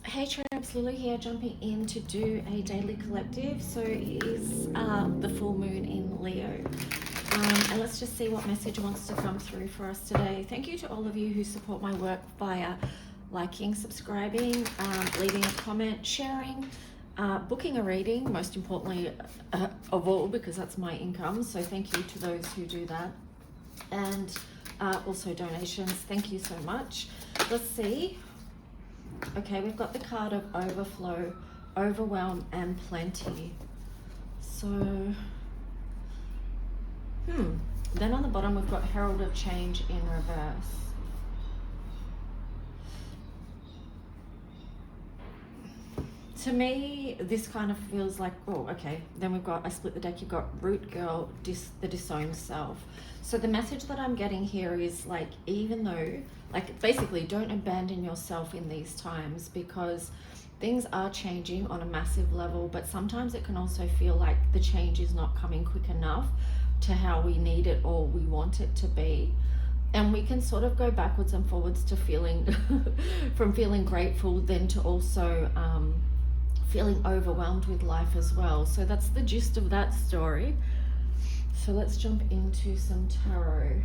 Hey Tramps, Lulu here, jumping in to do a daily collective. So it is the full moon in Leo. And let's just see what message wants to come through for us today. Thank you to all of you who support my work via liking, subscribing, leaving a comment, sharing, booking a reading, most importantly of all, because that's my income. So thank you to those who do that. And also donations. Thank you so much. Let's see. Okay, we've got the card of overflow, overwhelm, and plenty. So, then on the bottom we've got Herald of Change in reverse. To me, this kind of feels like, oh, okay. Then we've got, I split the deck, you've got Root Girl, the disowned self. So the message that I'm getting here is like, even though, like basically don't abandon yourself in these times, because things are changing on a massive level, but sometimes it can also feel like the change is not coming quick enough to how we need it or we want it to be. And we can sort of go backwards and forwards to feeling, from feeling grateful, then to also, feeling overwhelmed with life as well. So that's the gist of that story. So let's jump into some tarot.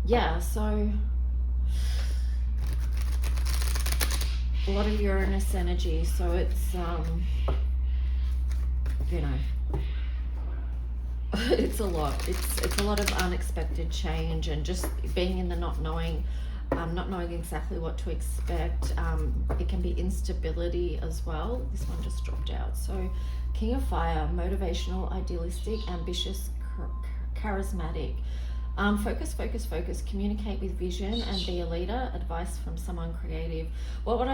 Yeah, so a lot of Uranus energy. So it's, you know, it's a lot. It's a lot of unexpected change and just being in the not knowing exactly what to expect. It can be instability as well. This one just dropped out. So King of Fire, motivational, idealistic, ambitious, charismatic. Focus, communicate with vision and be a leader. Advice from someone creative. What would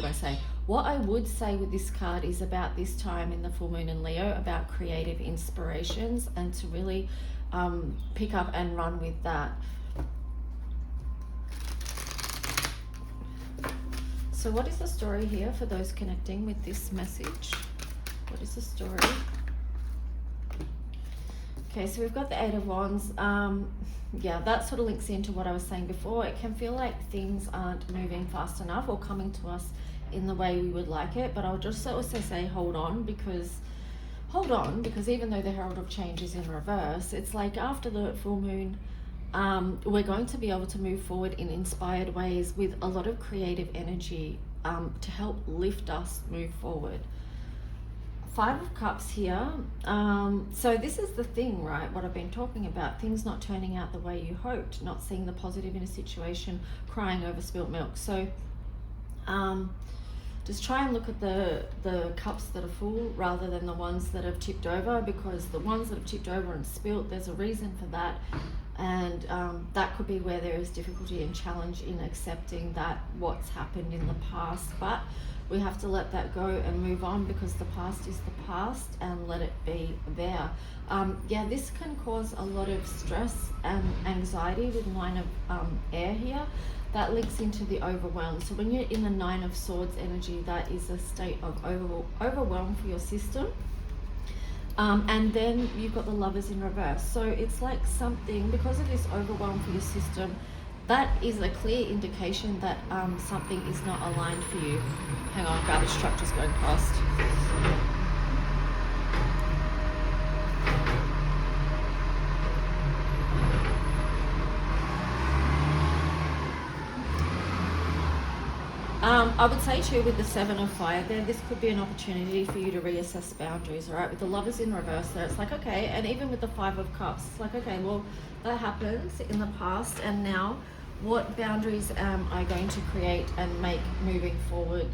I say? What I would say with this card is about this time in the full moon in Leo, about creative inspirations, and to really pick up and run with that. So what is the story here for those connecting with this message? What is the story? Okay, so we've got the Eight of Wands. Yeah, that sort of links into what I was saying before. It can feel like things aren't moving fast enough or coming to us in the way we would like it. But I'll just also say hold on, because even though the Herald of Change is in reverse, it's like after the full moon, we're going to be able to move forward in inspired ways with a lot of creative energy to help lift us move forward. Five of Cups here. So this is the thing, right? What I've been talking about, things not turning out the way you hoped, not seeing the positive in a situation, crying over spilt milk. So just try and look at the cups that are full rather than the ones that have tipped over, because the ones that have tipped over and spilt, there's a reason for that. And that could be where there is difficulty and challenge in accepting that what's happened in the past, but we have to let that go and move on, because the past is the past, and let it be there. Yeah, this can cause a lot of stress and anxiety with Nine of Air here. That links into the overwhelm. So when you're in the Nine of Swords energy, that is a state of overwhelm for your system. And then you've got the Lovers in reverse. So it's like something, because of this overwhelm for your system, that is a clear indication that something is not aligned for you. Hang on, garbage truck just going past. I would say too, with the Seven of Fire there, this could be an opportunity for you to reassess boundaries, all right? With the Lovers in reverse there, it's like, okay, and even with the Five of Cups, it's like, okay, well, that happens in the past, and now what boundaries am I going to create and make moving forward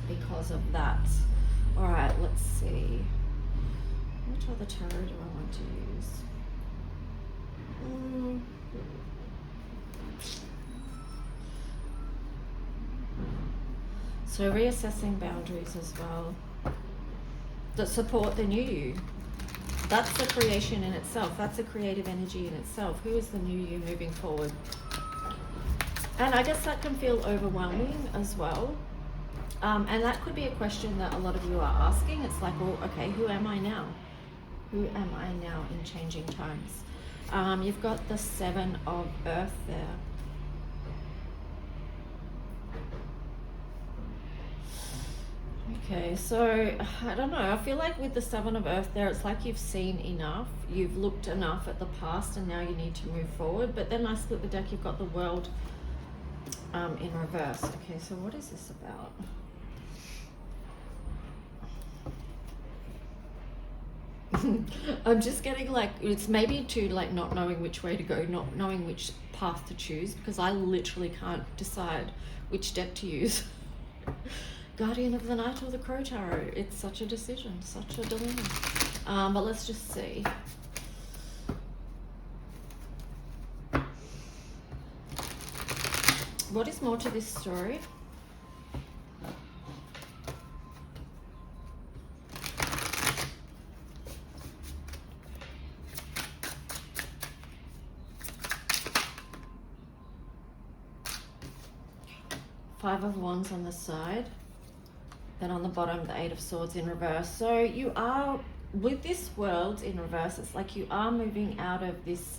because of that? All right, let's see. Which other tarot do I want to use? So reassessing boundaries as well that support the new you. That's the creation in itself. That's a creative energy in itself. Who is the new you moving forward? And I guess that can feel overwhelming as well. And that could be a question that a lot of you are asking. It's like, well, okay, who am I now? Who am I now in changing times? You've got the Seven of Earth there. Okay, so I don't know. I feel like with the Seven of Earth there, it's like you've seen enough, you've looked enough at the past, and now you need to move forward. But then I split the deck, you've got the World in reverse. Okay, so what is this about? I'm just getting like, it's maybe to like not knowing which way to go, not knowing which path to choose, because I literally can't decide which deck to use. Guardian of the Night or the Crow Tarot. It's such a decision, such a dilemma. But let's just see. What is more to this story? Five of Wands on the side. Then on the bottom, the Eight of Swords in reverse. So you are, with this World in reverse, it's like you are moving out of this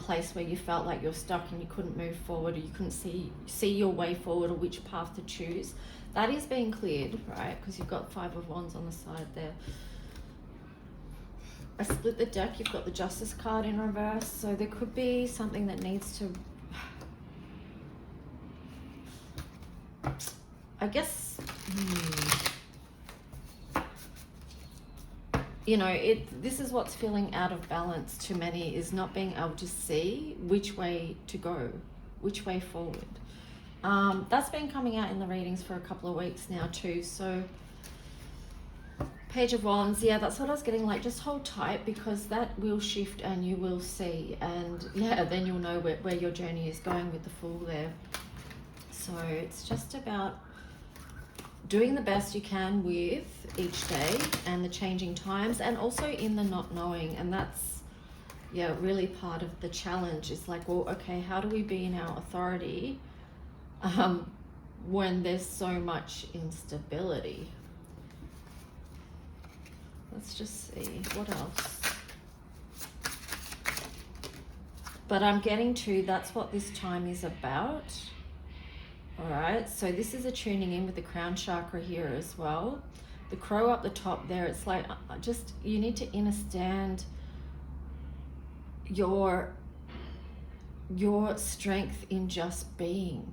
place where you felt like you're stuck and you couldn't move forward, or you couldn't see your way forward, or which path to choose. That is being cleared, right? Because you've got Five of Wands on the side there. I split the deck, you've got the Justice card in reverse. So there could be something that needs to, I guess, you know, this is what's feeling out of balance to many, is not being able to see which way to go, which way forward. That's been coming out in the readings for a couple of weeks now too. So Page of Wands, yeah, that's what I was getting, like just hold tight, because that will shift and you will see, and yeah, then you'll know where your journey is going with the Fool there. So it's just about doing the best you can with each day and the changing times, and also in the not knowing. And that's, yeah, really part of the challenge. It's like, well, okay, how do we be in our authority when there's so much instability? Let's just see what else. But I'm getting to, that's what this time is about. All right, so this is a tuning in with the crown chakra here as well. The crow up the top there, it's like just, you need to understand your strength in just being.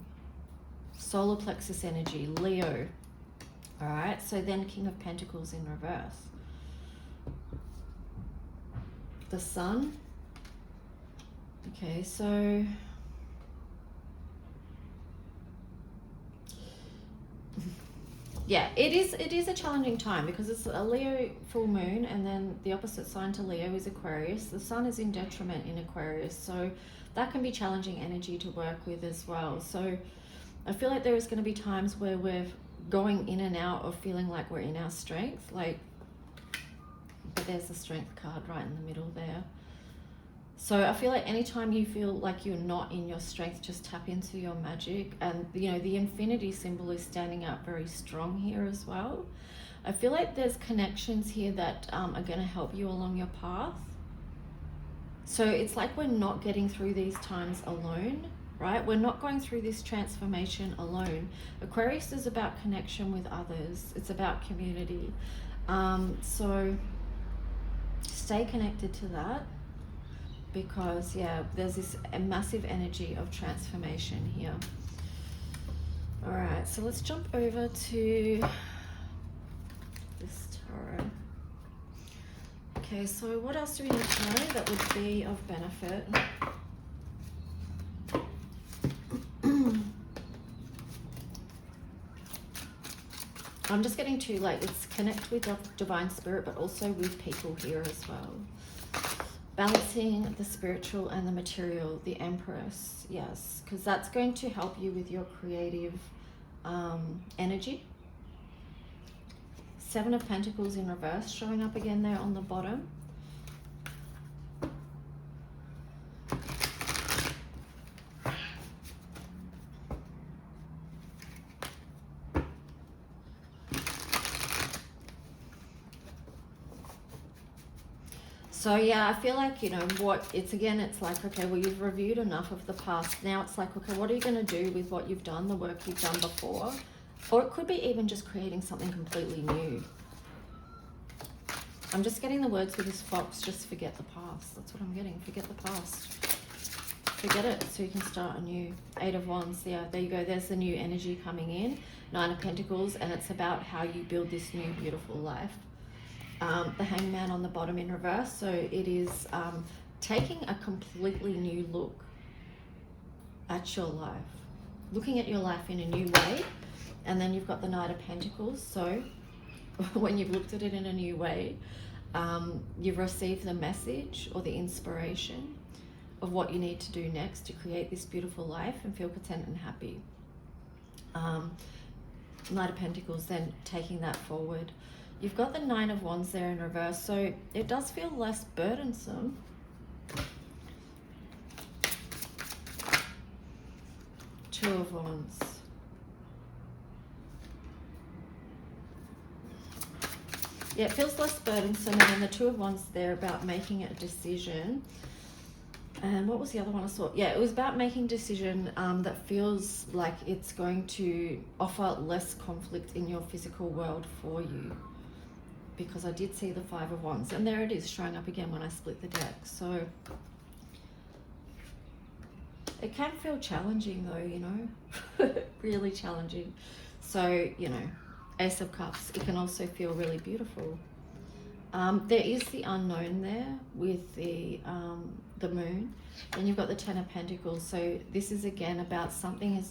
Solar plexus energy, Leo. All right, so then King of Pentacles in reverse. The Sun. Okay, so yeah, it is a challenging time, because it's a Leo full moon, and then the opposite sign to Leo is Aquarius. The Sun is in detriment in Aquarius, so that can be challenging energy to work with as well. So I feel like there is going to be times where we're going in and out of feeling like we're in our strength, like, but there's the Strength card right in the middle there. So I feel like anytime you feel like you're not in your strength, just tap into your magic. And, you know, the infinity symbol is standing out very strong here as well. I feel like there's connections here that are going to help you along your path. So it's like we're not getting through these times alone, right? We're not going through this transformation alone. Aquarius is about connection with others. It's about community. So stay connected to that. Because yeah, there's this massive energy of transformation here. All right, so let's jump over to this tarot. Okay, so what else do we need to know that would be of benefit? I'm just getting to, like, it's connect with divine spirit, but also with people here as well. Balancing the spiritual and the material, the Empress, yes, because that's going to help you with your creative energy. Seven of Pentacles in reverse showing up again there on the bottom. So yeah, I feel like, you know, it's like, okay, well, you've reviewed enough of the past. Now it's like, okay, what are you going to do with what you've done, the work you've done before? Or it could be even just creating something completely new. I'm just getting the words with this fox, just forget the past. That's what I'm getting, forget the past. Forget it so you can start anew. 8 of Wands, yeah, there you go. There's the new energy coming in. 9 of Pentacles, and it's about how you build this new beautiful life. The Hangman on the bottom in reverse, so it is taking a completely new look at your life. Looking at your life in a new way. And then you've got the Knight of Pentacles, so when you've looked at it in a new way, you've received the message or the inspiration of what you need to do next to create this beautiful life and feel content and happy. Knight of Pentacles, then taking that forward. You've got the 9 of Wands there in reverse, so it does feel less burdensome. Two of Wands. Yeah, it feels less burdensome, and then the 2 of Wands there about making a decision. And what was the other one I saw? Yeah, it was about making a decision that feels like it's going to offer less conflict in your physical world for you. Because I did see the 5 of Wands, and there it is showing up again when I split the deck. So it can feel challenging though, you know, really challenging. So, you know, Ace of Cups, it can also feel really beautiful. There is the unknown there with the moon. Then you've got the 10 of Pentacles. So this is again about something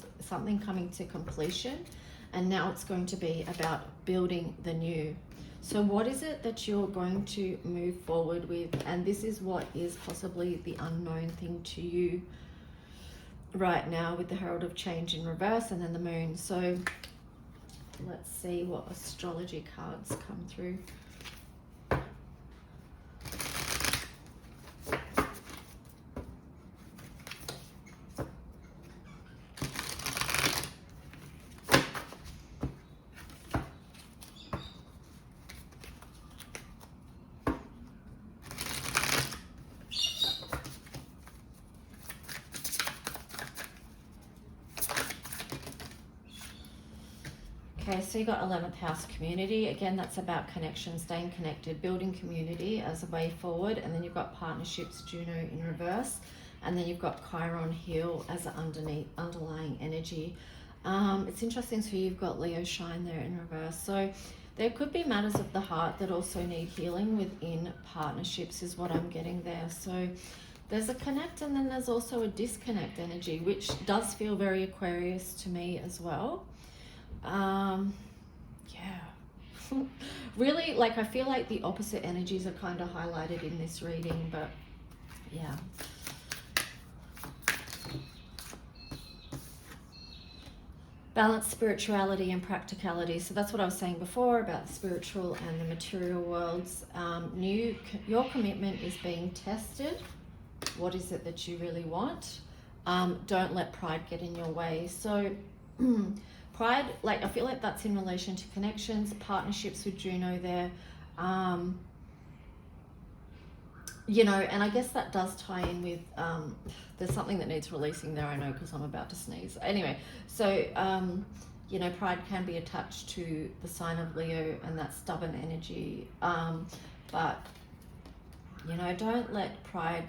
coming to completion, and now it's going to be about building the new. So what is it that you're going to move forward with? And this is what is possibly the unknown thing to you right now with the Herald of Change in reverse and then the moon. So let's see what astrology cards come through. Okay, so you got 11th house community. Again, that's about connection, staying connected, building community as a way forward. And then you've got partnerships, Juno in reverse. And then you've got Chiron heal as an underlying energy. It's interesting, so you've got Leo shine there in reverse. So there could be matters of the heart that also need healing within partnerships is what I'm getting there. So there's a connect and then there's also a disconnect energy, which does feel very Aquarius to me as well. Yeah. Really, like I feel like the opposite energies are kind of highlighted in this reading, but yeah. Balance spirituality and practicality. So that's what I was saying before about the spiritual and the material worlds. Your commitment is being tested. What is it that you really want? Don't let pride get in your way. So pride, like I feel like that's in relation to connections, partnerships with Juno there. You know, and I guess that does tie in with, there's something that needs releasing there, I know, because I'm about to sneeze. Anyway, so, you know, pride can be attached to the sign of Leo and that stubborn energy. But, you know, don't let pride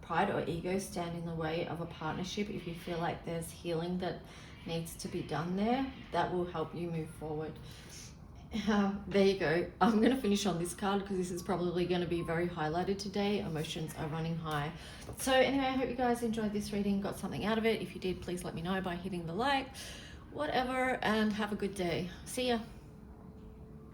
or ego stand in the way of a partnership. If you feel like there's healing that needs to be done there, that will help you move forward. There you go. I'm going to finish on this card because this is probably going to be very highlighted today. Emotions are running high. So anyway, I hope you guys enjoyed this reading, got something out of it. If you did, please let me know by hitting the like, whatever, and have a good day. See ya.